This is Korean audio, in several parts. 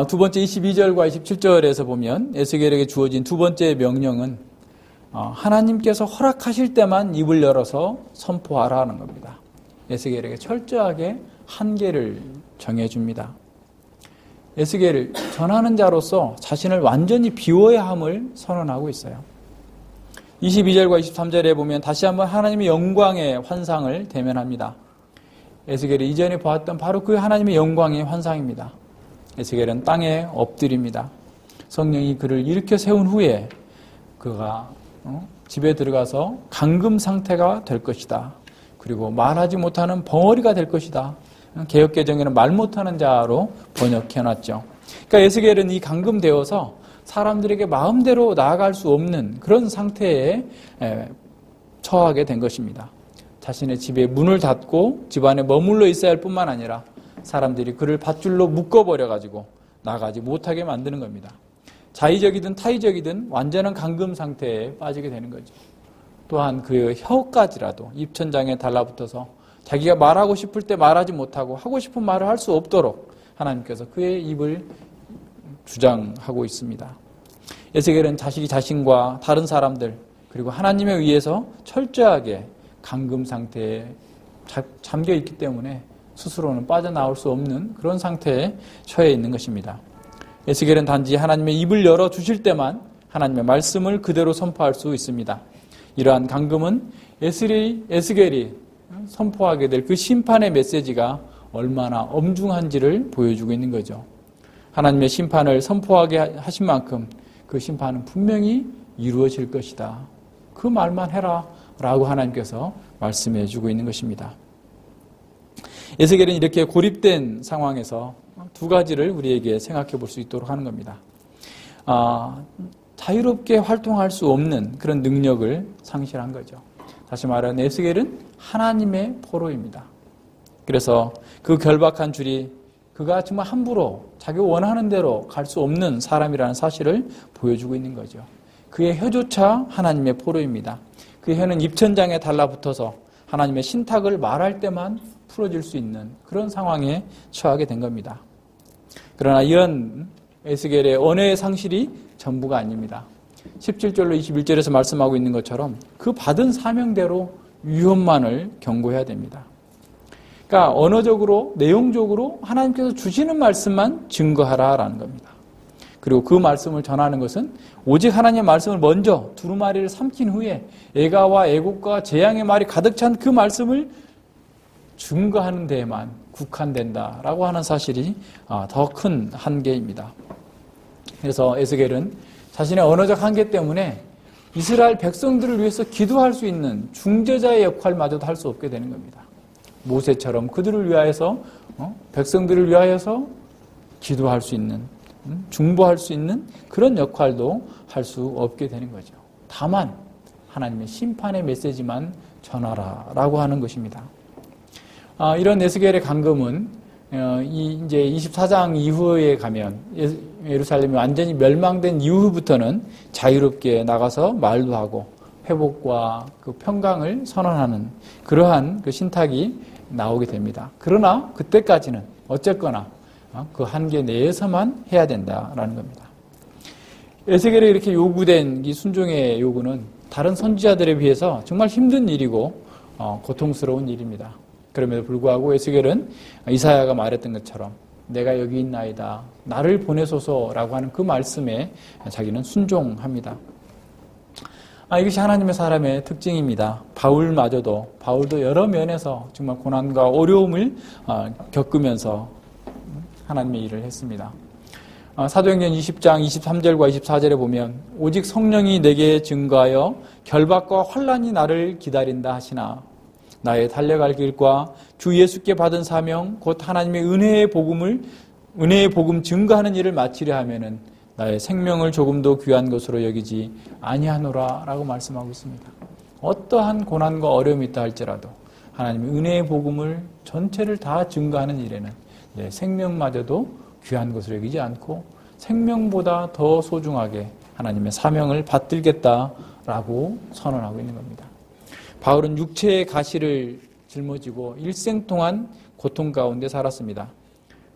두 번째 22절과 27절에서 보면 에스겔에게 주어진 두 번째 명령은 하나님께서 허락하실 때만 입을 열어서 선포하라 하는 겁니다. 에스겔에게 철저하게 한계를 정해줍니다. 에스겔을 전하는 자로서 자신을 완전히 비워야 함을 선언하고 있어요. 22절과 23절에 보면 다시 한번 하나님의 영광의 환상을 대면합니다. 에스겔이 이전에 보았던 바로 그 하나님의 영광의 환상입니다. 에스겔은 땅에 엎드립니다. 성령이 그를 일으켜 세운 후에 그가 집에 들어가서 감금 상태가 될 것이다. 그리고 말하지 못하는 벙어리가 될 것이다. 개역개정에는 말 못하는 자로 번역해놨죠. 그러니까 에스겔은 이 감금되어서 사람들에게 마음대로 나아갈 수 없는 그런 상태에 처하게 된 것입니다. 자신의 집에 문을 닫고 집안에 머물러 있어야 할 뿐만 아니라 사람들이 그를 밧줄로 묶어버려가지고 나가지 못하게 만드는 겁니다. 자의적이든 타의적이든 완전한 감금 상태에 빠지게 되는 거죠. 또한 그 혀까지라도 입천장에 달라붙어서 자기가 말하고 싶을 때 말하지 못하고 하고 싶은 말을 할 수 없도록 하나님께서 그의 입을 주장하고 있습니다. 에스겔은 자식이 자신과 다른 사람들 그리고 하나님에 의해서 철저하게 감금 상태에 잠겨 있기 때문에 스스로는 빠져나올 수 없는 그런 상태에 처해 있는 것입니다. 에스겔은 단지 하나님의 입을 열어주실 때만 하나님의 말씀을 그대로 선포할 수 있습니다. 이러한 감금은 에스겔이 선포하게 될 그 심판의 메시지가 얼마나 엄중한지를 보여주고 있는 거죠. 하나님의 심판을 선포하게 하신 만큼 그 심판은 분명히 이루어질 것이다. 그 말만 해라 라고 하나님께서 말씀해 주고 있는 것입니다. 에스겔은 이렇게 고립된 상황에서 두 가지를 우리에게 생각해 볼 수 있도록 하는 겁니다. 자유롭게 활동할 수 없는 그런 능력을 상실한 거죠. 다시 말하면 에스겔은 하나님의 포로입니다. 그래서 그 결박한 줄이 그가 정말 함부로 자기가 원하는 대로 갈 수 없는 사람이라는 사실을 보여주고 있는 거죠. 그의 혀조차 하나님의 포로입니다. 그 혀는 입천장에 달라붙어서 하나님의 신탁을 말할 때만 풀어질 수 있는 그런 상황에 처하게 된 겁니다. 그러나 이런 에스겔의 언어의 상실이 전부가 아닙니다. 17절로 21절에서 말씀하고 있는 것처럼 그 받은 사명대로 위험만을 경고해야 됩니다. 그러니까 언어적으로, 내용적으로 하나님께서 주시는 말씀만 증거하라라는 겁니다. 그리고 그 말씀을 전하는 것은 오직 하나님의 말씀을 먼저 두루마리를 삼킨 후에 애가와 애곡과 재앙의 말이 가득 찬 그 말씀을 증거하는 데에만 국한된다라고 하는 사실이 더 큰 한계입니다. 그래서 에스겔은 자신의 언어적 한계 때문에 이스라엘 백성들을 위해서 기도할 수 있는 중재자의 역할마저도 할 수 없게 되는 겁니다. 모세처럼 그들을 위하여서 백성들을 위하여서 기도할 수 있는 중보할 수 있는 그런 역할도 할 수 없게 되는 거죠. 다만 하나님의 심판의 메시지만 전하라라고 하는 것입니다. 이런 에스겔의 감금은 이제 24장 이후에 가면 예루살렘이 완전히 멸망된 이후부터는 자유롭게 나가서 말도 하고 회복과 그 평강을 선언하는 그러한 그 신탁이 나오게 됩니다. 그러나 그때까지는 어쨌거나 그 한계 내에서만 해야 된다라는 겁니다. 에스겔에 이렇게 요구된 이 순종의 요구는 다른 선지자들에 비해서 정말 힘든 일이고 고통스러운 일입니다. 그럼에도 불구하고 에스겔은 이사야가 말했던 것처럼 내가 여기 있나이다. 나를 보내소서라고 하는 그 말씀에 자기는 순종합니다. 이것이 하나님의 사람의 특징입니다. 바울도 여러 면에서 정말 고난과 어려움을 겪으면서 하나님의 일을 했습니다. 사도행전 20장 23절과 24절에 보면 오직 성령이 내게 증거하여 결박과 환난이 나를 기다린다 하시나 나의 달려갈 길과 주 예수께 받은 사명 곧 하나님의 은혜의 복음 증거하는 일을 마치려 하면은 나의 생명을 조금도 귀한 것으로 여기지 아니하노라 라고 말씀하고 있습니다. 어떠한 고난과 어려움이 있다 할지라도 하나님의 은혜의 복음을 전체를 다 증거하는 일에는 내 생명마저도 귀한 것으로 여기지 않고 생명보다 더 소중하게 하나님의 사명을 받들겠다라고 선언하고 있는 겁니다. 바울은 육체의 가시를 짊어지고 일생 동안 고통 가운데 살았습니다.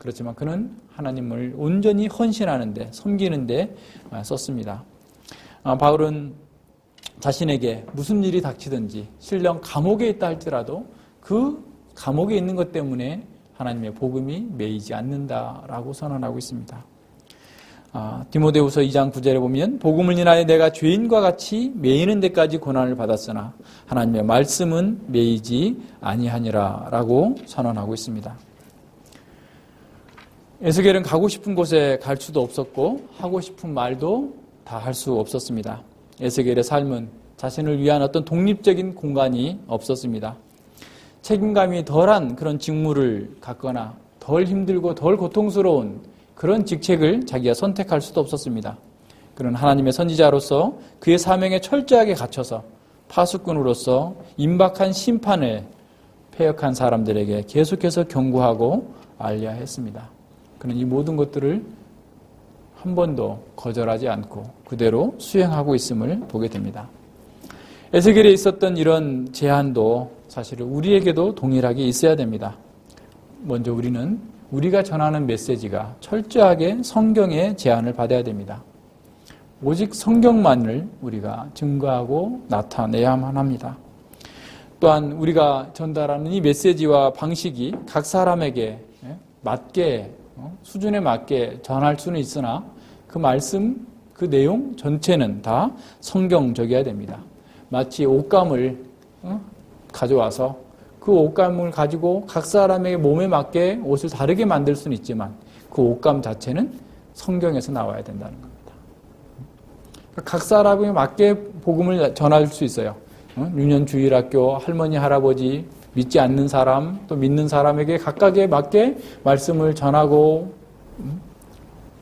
그렇지만 그는 하나님을 온전히 헌신하는데, 섬기는데 썼습니다. 바울은 자신에게 무슨 일이 닥치든지 실령 감옥에 있다 할지라도 그 감옥에 있는 것 때문에 하나님의 복음이 매이지 않는다라고 선언하고 있습니다. 디모데후서 2장 9절에 보면 복음을 인하여 내가 죄인과 같이 매이는 데까지 고난을 받았으나 하나님의 말씀은 매이지 아니하니라 라고 선언하고 있습니다. 에스겔은 가고 싶은 곳에 갈 수도 없었고 하고 싶은 말도 다 할 수 없었습니다. 에스겔의 삶은 자신을 위한 어떤 독립적인 공간이 없었습니다. 책임감이 덜한 그런 직무를 갖거나 덜 힘들고 덜 고통스러운 그런 직책을 자기가 선택할 수도 없었습니다. 그는 하나님의 선지자로서 그의 사명에 철저하게 갇혀서 파수꾼으로서 임박한 심판을 패역한 사람들에게 계속해서 경고하고 알려야 했습니다. 그는 이 모든 것들을 한 번도 거절하지 않고 그대로 수행하고 있음을 보게 됩니다. 에스겔에 있었던 이런 제한도 사실은 우리에게도 동일하게 있어야 됩니다. 먼저 우리가 전하는 메시지가 철저하게 성경의 제한을 받아야 됩니다. 오직 성경만을 우리가 증거하고 나타내야만 합니다. 또한 우리가 전달하는 이 메시지와 방식이 각 사람에게 맞게 수준에 맞게 전할 수는 있으나 그 말씀, 그 내용 전체는 다 성경적이어야 됩니다. 마치 옷감을 가져와서 그 옷감을 가지고 각 사람의 몸에 맞게 옷을 다르게 만들 수는 있지만 그 옷감 자체는 성경에서 나와야 된다는 겁니다. 각 사람에 맞게 복음을 전할 수 있어요. 유년주일학교 할머니, 할아버지, 믿지 않는 사람, 또 믿는 사람에게 각각에 맞게 말씀을 전하고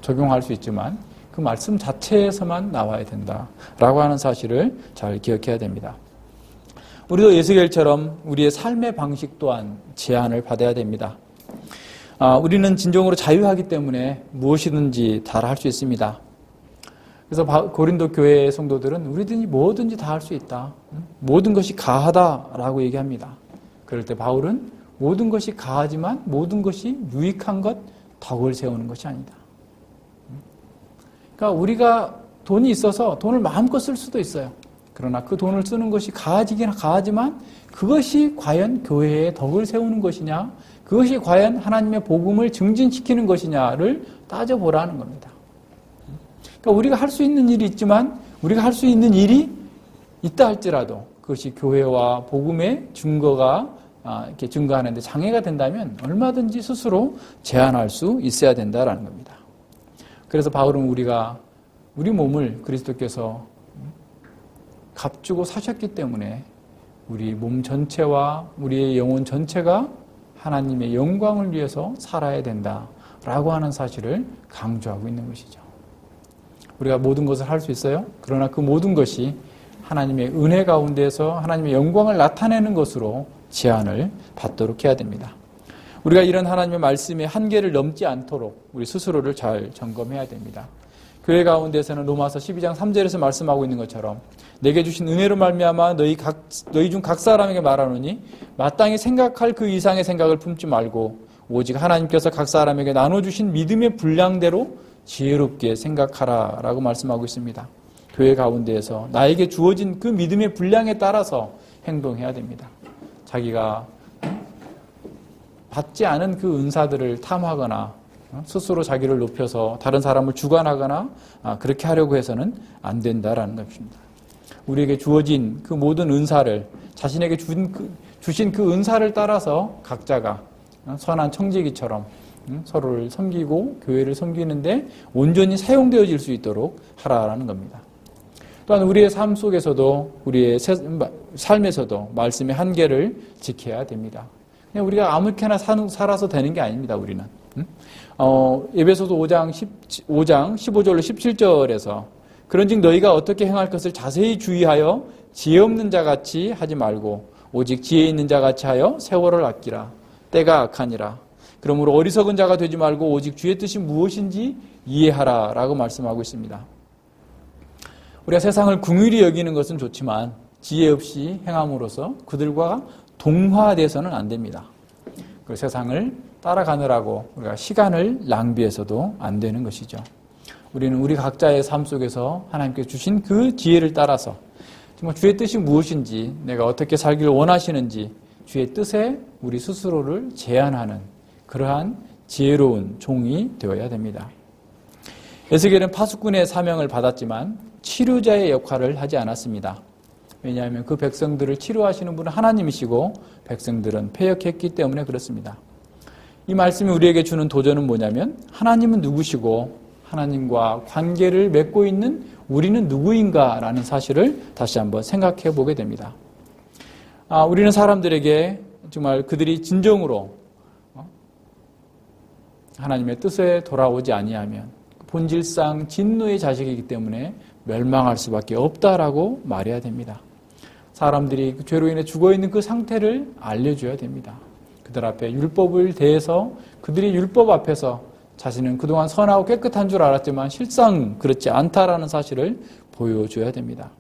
적용할 수 있지만 그 말씀 자체에서만 나와야 된다라고 하는 사실을 잘 기억해야 됩니다. 우리도 에스겔처럼 우리의 삶의 방식 또한 제한을 받아야 됩니다. 우리는 진정으로 자유하기 때문에 무엇이든지 다 할 수 있습니다. 그래서 고린도 교회 성도들은 우리들이 뭐든지 다 할 수 있다. 모든 것이 가하다라고 얘기합니다. 그럴 때 바울은 모든 것이 가하지만 모든 것이 유익한 것, 덕을 세우는 것이 아니다. 그러니까 우리가 돈이 있어서 돈을 마음껏 쓸 수도 있어요. 그러나 그 돈을 쓰는 것이 가하지긴 가하지만 그것이 과연 교회에 덕을 세우는 것이냐, 그것이 과연 하나님의 복음을 증진시키는 것이냐를 따져보라는 겁니다. 그러니까 우리가 할 수 있는 일이 있지만 우리가 할 수 있는 일이 있다 할지라도 그것이 교회와 복음의 증거가 이렇게 증거하는데 장애가 된다면 얼마든지 스스로 제한할 수 있어야 된다라는 겁니다. 그래서 바울은 우리 몸을 그리스도께서 값주고 사셨기 때문에 우리 몸 전체와 우리의 영혼 전체가 하나님의 영광을 위해서 살아야 된다라고 하는 사실을 강조하고 있는 것이죠. 우리가 모든 것을 할 수 있어요. 그러나 그 모든 것이 하나님의 은혜 가운데서 하나님의 영광을 나타내는 것으로 제한을 받도록 해야 됩니다. 우리가 이런 하나님의 말씀의 한계를 넘지 않도록 우리 스스로를 잘 점검해야 됩니다. 교회 가운데서는 로마서 12장 3절에서 말씀하고 있는 것처럼 내게 주신 은혜로 말미암아 너희 중 각 사람에게 말하노니 마땅히 생각할 그 이상의 생각을 품지 말고 오직 하나님께서 각 사람에게 나눠주신 믿음의 분량대로 지혜롭게 생각하라 라고 말씀하고 있습니다. 교회 가운데에서 나에게 주어진 그 믿음의 분량에 따라서 행동해야 됩니다. 자기가 받지 않은 그 은사들을 탐하거나 스스로 자기를 높여서 다른 사람을 주관하거나 그렇게 하려고 해서는 안 된다라는 것입니다. 우리에게 주어진 그 모든 은사를 자신에게 주신 그 은사를 따라서 각자가 선한 청지기처럼 서로를 섬기고 교회를 섬기는데 온전히 사용되어질 수 있도록 하라라는 겁니다. 또한 우리의 삶 속에서도 우리의 삶에서도 말씀의 한계를 지켜야 됩니다. 그냥 우리가 아무렇게나 살아서 되는 게 아닙니다. 우리는 에베소서 5장 15절로 17절에서 그런즉 너희가 어떻게 행할 것을 자세히 주의하여 지혜 없는 자같이 하지 말고 오직 지혜 있는 자같이 하여 세월을 아끼라. 때가 악하니라. 그러므로 어리석은 자가 되지 말고 오직 주의 뜻이 무엇인지 이해하라 라고 말씀하고 있습니다. 우리가 세상을 긍휼히 여기는 것은 좋지만 지혜 없이 행함으로써 그들과 동화돼서는 안 됩니다. 그 세상을 따라가느라고 우리가 시간을 낭비해서도 안 되는 것이죠. 우리는 우리 각자의 삶 속에서 하나님께 주신 그 지혜를 따라서 정말 주의 뜻이 무엇인지, 내가 어떻게 살기를 원하시는지 주의 뜻에 우리 스스로를 제한하는 그러한 지혜로운 종이 되어야 됩니다. 에스겔은 파수꾼의 사명을 받았지만 치료자의 역할을 하지 않았습니다. 왜냐하면 그 백성들을 치료하시는 분은 하나님이시고 백성들은 패역했기 때문에 그렇습니다. 이 말씀이 우리에게 주는 도전은 뭐냐면, 하나님은 누구시고 하나님과 관계를 맺고 있는 우리는 누구인가라는 사실을 다시 한번 생각해 보게 됩니다. 우리는 사람들에게 정말 그들이 진정으로 하나님의 뜻에 돌아오지 아니하면 본질상 진노의 자식이기 때문에 멸망할 수밖에 없다라고 말해야 됩니다. 사람들이 죄로 인해 죽어있는 그 상태를 알려줘야 됩니다. 그들 앞에 율법을 대해서 그들이 율법 앞에서 자신은 그동안 선하고 깨끗한 줄 알았지만 실상 그렇지 않다라는 사실을 보여줘야 됩니다.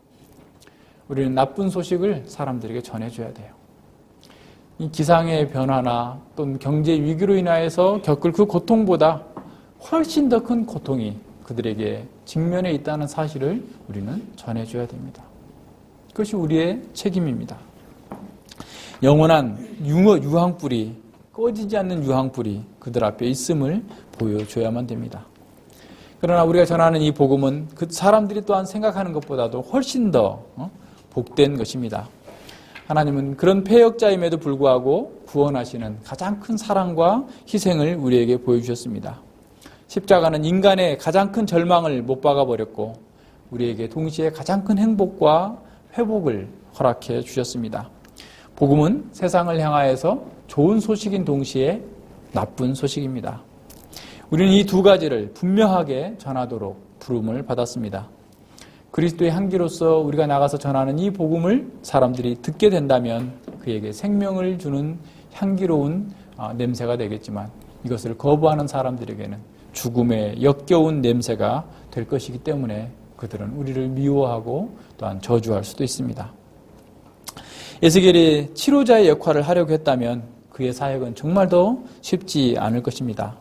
우리는 나쁜 소식을 사람들에게 전해줘야 돼요. 이 기상의 변화나 또는 경제 위기로 인하여서 겪을 그 고통보다 훨씬 더 큰 고통이 그들에게 직면해 있다는 사실을 우리는 전해줘야 됩니다. 그것이 우리의 책임입니다. 영원한 유황불이, 꺼지지 않는 유황불이 그들 앞에 있음을 보여줘야만 됩니다. 그러나 우리가 전하는 이 복음은 그 사람들이 또한 생각하는 것보다도 훨씬 더 복된 것입니다. 하나님은 그런 패역자임에도 불구하고 구원하시는 가장 큰 사랑과 희생을 우리에게 보여주셨습니다. 십자가는 인간의 가장 큰 절망을 못 박아버렸고 우리에게 동시에 가장 큰 행복과 회복을 허락해 주셨습니다. 복음은 세상을 향하여서 좋은 소식인 동시에 나쁜 소식입니다. 우리는 이 두 가지를 분명하게 전하도록 부름을 받았습니다. 그리스도의 향기로서 우리가 나가서 전하는 이 복음을 사람들이 듣게 된다면 그에게 생명을 주는 향기로운 냄새가 되겠지만, 이것을 거부하는 사람들에게는 죽음의 역겨운 냄새가 될 것이기 때문에 그들은 우리를 미워하고 또한 저주할 수도 있습니다. 에스겔이 치료자의 역할을 하려고 했다면 그의 사역은 정말 더 쉽지 않을 것입니다.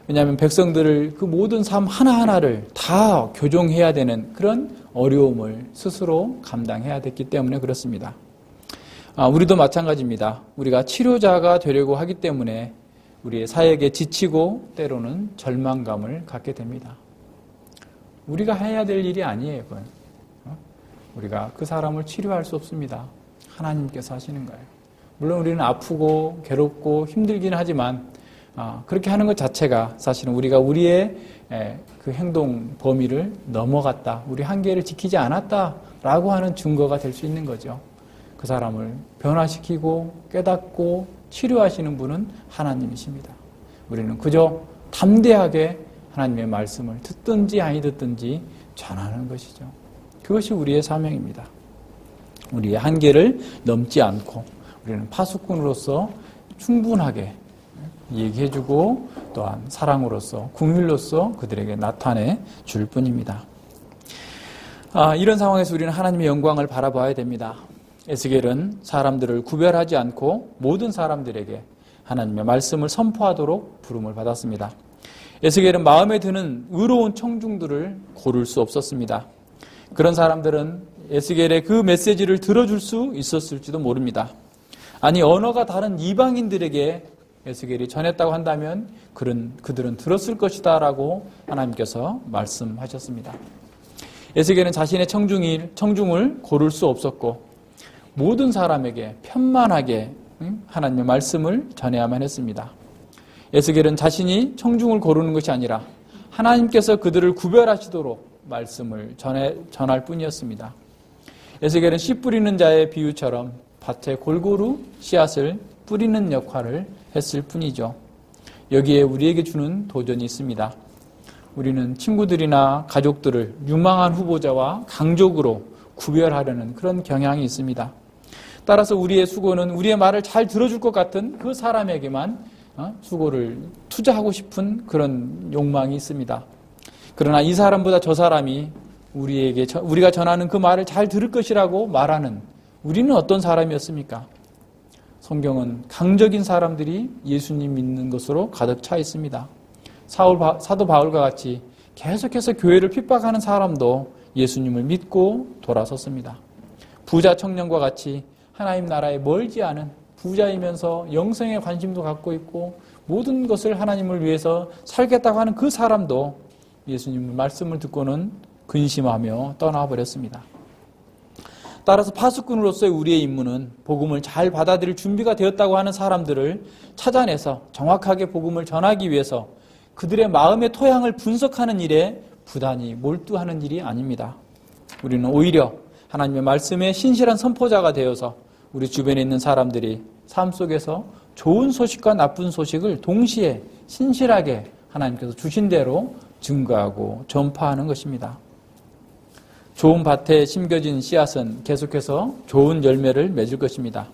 왜냐하면 백성들을 그 모든 삶 하나하나를 다 교정해야 되는 그런 어려움을 스스로 감당해야 됐기 때문에 그렇습니다. 우리도 마찬가지입니다. 우리가 치료자가 되려고 하기 때문에 우리의 사역에 지치고 때로는 절망감을 갖게 됩니다. 우리가 해야 될 일이 아니에요, 그건. 우리가 그 사람을 치료할 수 없습니다. 하나님께서 하시는 거예요. 물론 우리는 아프고 괴롭고 힘들긴 하지만 그렇게 하는 것 자체가 사실은 우리가 우리의 그 행동 범위를 넘어갔다, 우리 한계를 지키지 않았다라고 하는 증거가 될 수 있는 거죠. 그 사람을 변화시키고 깨닫고 치료하시는 분은 하나님이십니다. 우리는 그저 담대하게 하나님의 말씀을 듣든지 아니 듣든지 전하는 것이죠. 그것이 우리의 사명입니다. 우리의 한계를 넘지 않고 우리는 파수꾼으로서 충분하게 얘기해주고 또한 사랑으로서, 긍휼로서 그들에게 나타내 줄 뿐입니다. 이런 상황에서 우리는 하나님의 영광을 바라봐야 됩니다. 에스겔은 사람들을 구별하지 않고 모든 사람들에게 하나님의 말씀을 선포하도록 부름을 받았습니다. 에스겔은 마음에 드는 의로운 청중들을 고를 수 없었습니다. 그런 사람들은 에스겔의 그 메시지를 들어줄 수 있었을지도 모릅니다. 아니, 언어가 다른 이방인들에게 에스겔이 전했다고 한다면 그들은 들었을 것이다 라고 하나님께서 말씀하셨습니다. 에스겔은 자신의 청중을 고를 수 없었고 모든 사람에게 편만하게 하나님의 말씀을 전해야만 했습니다. 에스겔은 자신이 청중을 고르는 것이 아니라 하나님께서 그들을 구별하시도록 말씀을 전할 뿐이었습니다. 에스겔은 씨 뿌리는 자의 비유처럼 밭에 골고루 씨앗을 뿌리는 역할을 했을 뿐이죠. 여기에 우리에게 주는 도전이 있습니다. 우리는 친구들이나 가족들을 유망한 후보자와 강적으로 구별하려는 그런 경향이 있습니다. 따라서 우리의 수고는 우리의 말을 잘 들어줄 것 같은 그 사람에게만 수고를 투자하고 싶은 그런 욕망이 있습니다. 그러나 이 사람보다 저 사람이 우리가 전하는 그 말을 잘 들을 것이라고 말하는 우리는 어떤 사람이었습니까? 성경은 강적인 사람들이 예수님 믿는 것으로 가득 차 있습니다. 사도 바울과 같이 계속해서 교회를 핍박하는 사람도 예수님을 믿고 돌아섰습니다. 부자 청년과 같이 하나님 나라에 멀지 않은 부자이면서 영성에 관심도 갖고 있고 모든 것을 하나님을 위해서 살겠다고 하는 그 사람도 예수님의 말씀을 듣고는 근심하며 떠나버렸습니다. 따라서 파수꾼으로서의 우리의 임무는 복음을 잘 받아들일 준비가 되었다고 하는 사람들을 찾아내서 정확하게 복음을 전하기 위해서 그들의 마음의 토양을 분석하는 일에 부단히 몰두하는 일이 아닙니다. 우리는 오히려 하나님의 말씀의 신실한 선포자가 되어서 우리 주변에 있는 사람들이 삶 속에서 좋은 소식과 나쁜 소식을 동시에 신실하게 하나님께서 주신 대로 증거하고 전파하는 것입니다. 좋은 밭에 심겨진 씨앗은 계속해서 좋은 열매를 맺을 것입니다.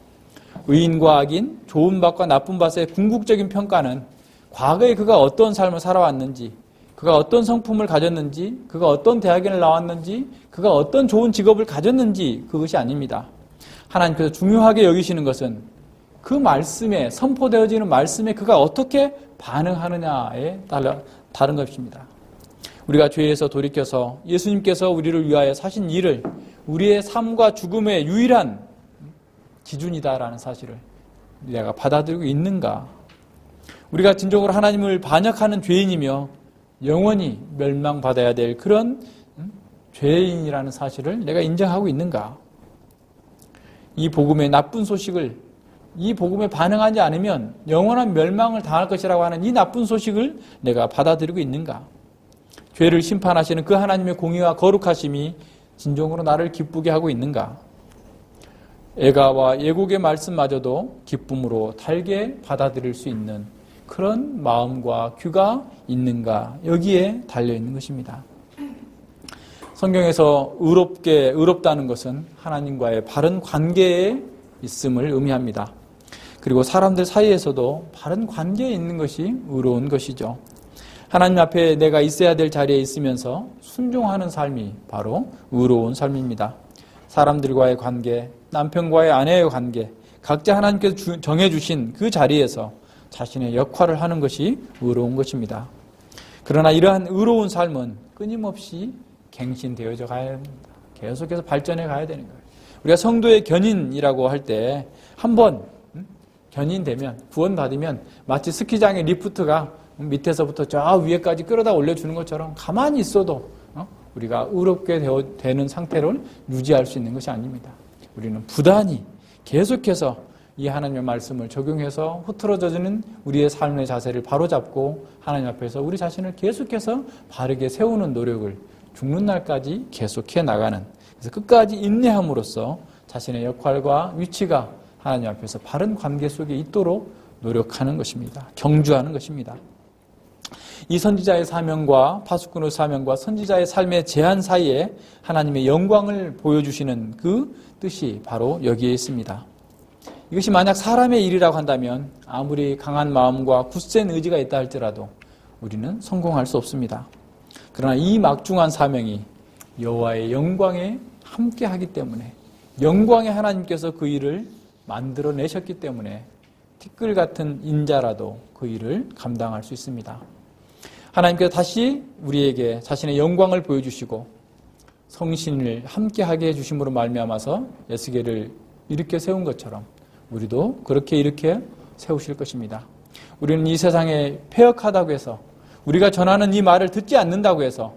의인과 악인, 좋은 밭과 나쁜 밭의 궁극적인 평가는 과거에 그가 어떤 삶을 살아왔는지, 그가 어떤 성품을 가졌는지, 그가 어떤 대학에 나왔는지, 그가 어떤 좋은 직업을 가졌는지 그것이 아닙니다. 하나님께서 중요하게 여기시는 것은 그 말씀에, 선포되어지는 말씀에 그가 어떻게 반응하느냐에 다른 것입니다. 우리가 죄에서 돌이켜서 예수님께서 우리를 위하여 사신 일을 우리의 삶과 죽음의 유일한 기준이다라는 사실을 내가 받아들이고 있는가? 우리가 진정으로 하나님을 반역하는 죄인이며 영원히 멸망받아야 될 그런 죄인이라는 사실을 내가 인정하고 있는가? 이 복음의 나쁜 소식을, 이 복음에 반응하지 않으면 영원한 멸망을 당할 것이라고 하는 이 나쁜 소식을 내가 받아들이고 있는가? 죄를 심판하시는 그 하나님의 공의와 거룩하심이 진정으로 나를 기쁘게 하고 있는가? 애가와 예곡의 말씀마저도 기쁨으로 달게 받아들일 수 있는 그런 마음과 귀가 있는가? 여기에 달려있는 것입니다. 성경에서 의롭다는 것은 하나님과의 바른 관계에 있음을 의미합니다. 그리고 사람들 사이에서도 바른 관계에 있는 것이 의로운 것이죠. 하나님 앞에 내가 있어야 될 자리에 있으면서 순종하는 삶이 바로 의로운 삶입니다. 사람들과의 관계, 남편과의 아내의 관계, 각자 하나님께서 정해주신 그 자리에서 자신의 역할을 하는 것이 의로운 것입니다. 그러나 이러한 의로운 삶은 끊임없이 갱신되어져 가야 합니다. 계속해서 발전해 가야 되는 거예요. 우리가 성도의 견인이라고 할 때 한번 견인되면, 구원받으면 마치 스키장의 리프트가 밑에서부터 저 위에까지 끌어다 올려주는 것처럼 가만히 있어도 우리가 의롭게 되는 상태를 유지할 수 있는 것이 아닙니다. 우리는 부단히 계속해서 이 하나님의 말씀을 적용해서 흐트러져지는 우리의 삶의 자세를 바로잡고 하나님 앞에서 우리 자신을 계속해서 바르게 세우는 노력을 죽는 날까지 계속해 나가는, 그래서 끝까지 인내함으로써 자신의 역할과 위치가 하나님 앞에서 바른 관계 속에 있도록 노력하는 것입니다. 경주하는 것입니다. 이 선지자의 사명과 파수꾼의 사명과 선지자의 삶의 제한 사이에 하나님의 영광을 보여주시는 그 뜻이 바로 여기에 있습니다. 이것이 만약 사람의 일이라고 한다면 아무리 강한 마음과 굳센 의지가 있다 할지라도 우리는 성공할 수 없습니다. 그러나 이 막중한 사명이 여호와의 영광에 함께하기 때문에, 영광의 하나님께서 그 일을 만들어내셨기 때문에 티끌 같은 인자라도 그 일을 감당할 수 있습니다. 하나님께서 다시 우리에게 자신의 영광을 보여주시고 성신을 함께하게 해주심으로 말미암아서 에스겔을 일으켜 세운 것처럼 우리도 그렇게 일으켜 세우실 것입니다. 우리는 이 세상에 패역하다고 해서, 우리가 전하는 이 말을 듣지 않는다고 해서,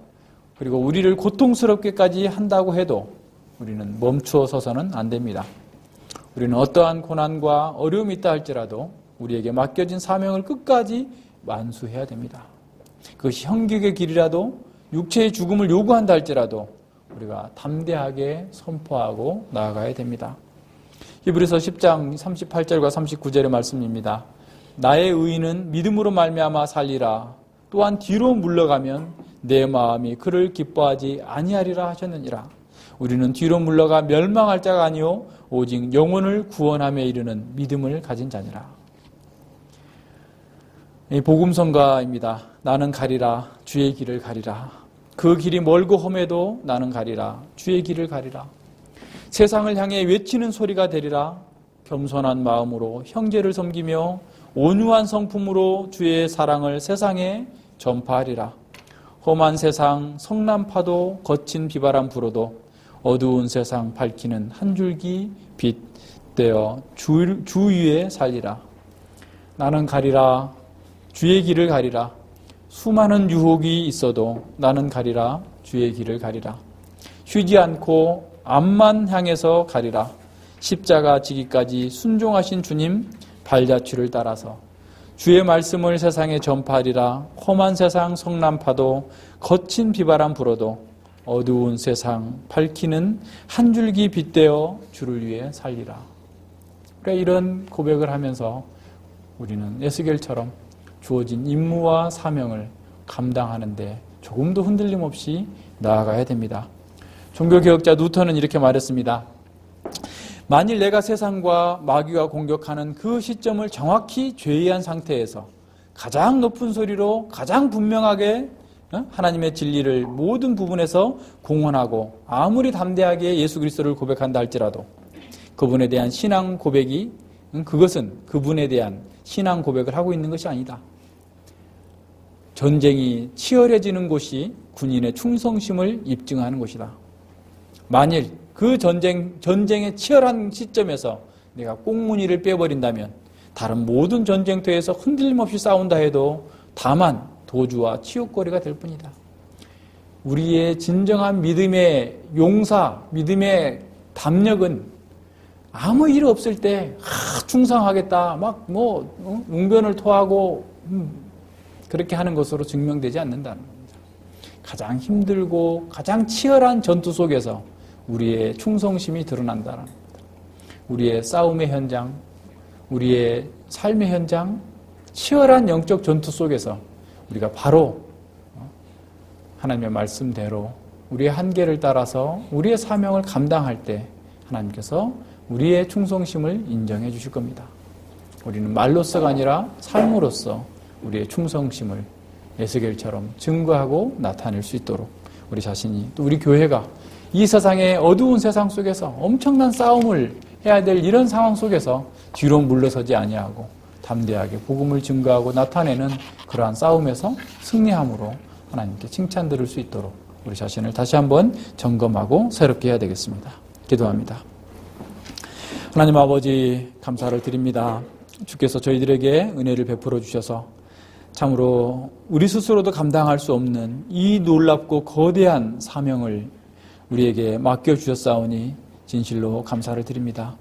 그리고 우리를 고통스럽게까지 한다고 해도 우리는 멈추어 서서는 안 됩니다. 우리는 어떠한 고난과 어려움이 있다 할지라도 우리에게 맡겨진 사명을 끝까지 완수해야 됩니다. 그것이 형격의 길이라도 육체의 죽음을 요구한다 할지라도 우리가 담대하게 선포하고 나아가야 됩니다. 히브리서 10장 38절과 39절의 말씀입니다. 나의 의인은 믿음으로 말미암아 살리라. 또한 뒤로 물러가면 내 마음이 그를 기뻐하지 아니하리라 하셨느니라. 우리는 뒤로 물러가 멸망할 자가 아니요 오직 영혼을 구원함에 이르는 믿음을 가진 자니라. 이 복음성가입니다. 나는 가리라. 주의 길을 가리라. 그 길이 멀고 험해도 나는 가리라. 주의 길을 가리라. 세상을 향해 외치는 소리가 되리라. 겸손한 마음으로 형제를 섬기며 온유한 성품으로 주의 사랑을 세상에 전파하리라. 험한 세상 성난파도 거친 비바람 불어도 어두운 세상 밝히는 한 줄기 빛 되어 주 위에 살리라. 나는 가리라. 주의 길을 가리라. 수많은 유혹이 있어도 나는 가리라. 주의 길을 가리라. 쉬지 않고 앞만 향해서 가리라. 십자가 지기까지 순종하신 주님 발자취를 따라서 주의 말씀을 세상에 전파하리라. 험한 세상 성난파도 거친 비바람 불어도 어두운 세상 밝히는 한 줄기 빛되어 주를 위해 살리라. 그러니까 이런 고백을 하면서 우리는 에스겔처럼 주어진 임무와 사명을 감당하는데 조금도 흔들림 없이 나아가야 됩니다. 종교개혁자 누턴은 이렇게 말했습니다. 만일 내가 세상과 마귀가 공격하는 그 시점을 정확히 제의한 상태에서 가장 높은 소리로 가장 분명하게 하나님의 진리를 모든 부분에서 공언하고 아무리 담대하게 예수 그리스도를 고백한다 할지라도 그분에 대한 신앙 고백이 그것은 그분에 대한 신앙 고백을 하고 있는 것이 아니다. 전쟁이 치열해지는 곳이 군인의 충성심을 입증하는 곳이다. 만일 그 전쟁의 치열한 시점에서 내가 꽁무니를 빼버린다면 다른 모든 전쟁터에서 흔들림 없이 싸운다 해도 다만 도주와 치욕거리가 될 뿐이다. 우리의 진정한 믿음의 용사, 믿음의 담력은 아무 일 없을 때 충성하겠다, 웅변을 토하고 그렇게 하는 것으로 증명되지 않는다는 겁니다. 가장 힘들고 가장 치열한 전투 속에서 우리의 충성심이 드러난다는 겁니다. 우리의 싸움의 현장, 우리의 삶의 현장, 치열한 영적 전투 속에서 우리가 바로 하나님의 말씀대로 우리의 한계를 따라서 우리의 사명을 감당할 때 하나님께서 우리의 충성심을 인정해 주실 겁니다. 우리는 말로서가 아니라 삶으로서 우리의 충성심을 에스겔처럼 증거하고 나타낼 수 있도록 우리 자신이 또 우리 교회가 이 세상의 어두운 세상 속에서 엄청난 싸움을 해야 될 이런 상황 속에서 뒤로 물러서지 아니하고 담대하게 복음을 증거하고 나타내는 그러한 싸움에서 승리함으로 하나님께 칭찬 들을 수 있도록 우리 자신을 다시 한번 점검하고 새롭게 해야 되겠습니다. 기도합니다. 하나님 아버지 감사를 드립니다. 주께서 저희들에게 은혜를 베풀어 주셔서 참으로 우리 스스로도 감당할 수 없는 이 놀랍고 거대한 사명을 우리에게 맡겨주셨사오니 진실로 감사를 드립니다.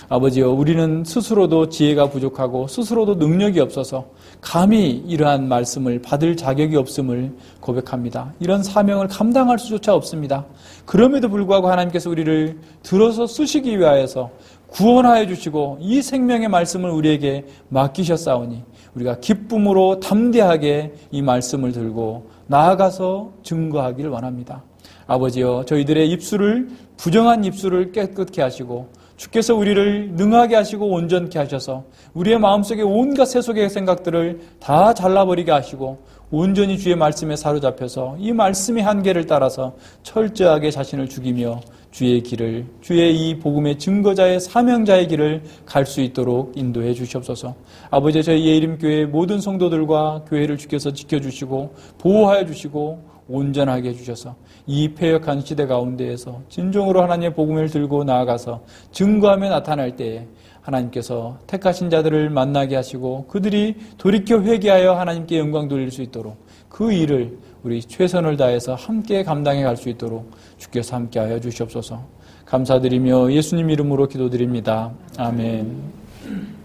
아버지여, 우리는 스스로도 지혜가 부족하고 스스로도 능력이 없어서 감히 이러한 말씀을 받을 자격이 없음을 고백합니다. 이런 사명을 감당할 수조차 없습니다. 그럼에도 불구하고 하나님께서 우리를 들어서 쓰시기 위하여서 구원하여 주시고 이 생명의 말씀을 우리에게 맡기셨사오니 우리가 기쁨으로 담대하게 이 말씀을 들고 나아가서 증거하기를 원합니다. 아버지여, 저희들의 입술을 부정한 입술을 깨끗게 하시고 주께서 우리를 능하게 하시고 온전케 하셔서 우리의 마음속에 온갖 세속의 생각들을 다 잘라버리게 하시고 온전히 주의 말씀에 사로잡혀서 이 말씀의 한계를 따라서 철저하게 자신을 죽이며 주의 길을, 주의 이 복음의 증거자의 사명자의 길을 갈 수 있도록 인도해 주시옵소서. 아버지, 저희 예이름교회 모든 성도들과 교회를 주께서 지켜주시고 보호하여 주시고 온전하게 해주셔서 이 패역한 시대 가운데에서 진정으로 하나님의 복음을 들고 나아가서 증거하며 나타날 때에 하나님께서 택하신 자들을 만나게 하시고 그들이 돌이켜 회개하여 하나님께 영광 돌릴 수 있도록 그 일을 우리 최선을 다해서 함께 감당해 갈 수 있도록 주께서 함께하여 주시옵소서. 감사드리며 예수님 이름으로 기도드립니다. 아멘.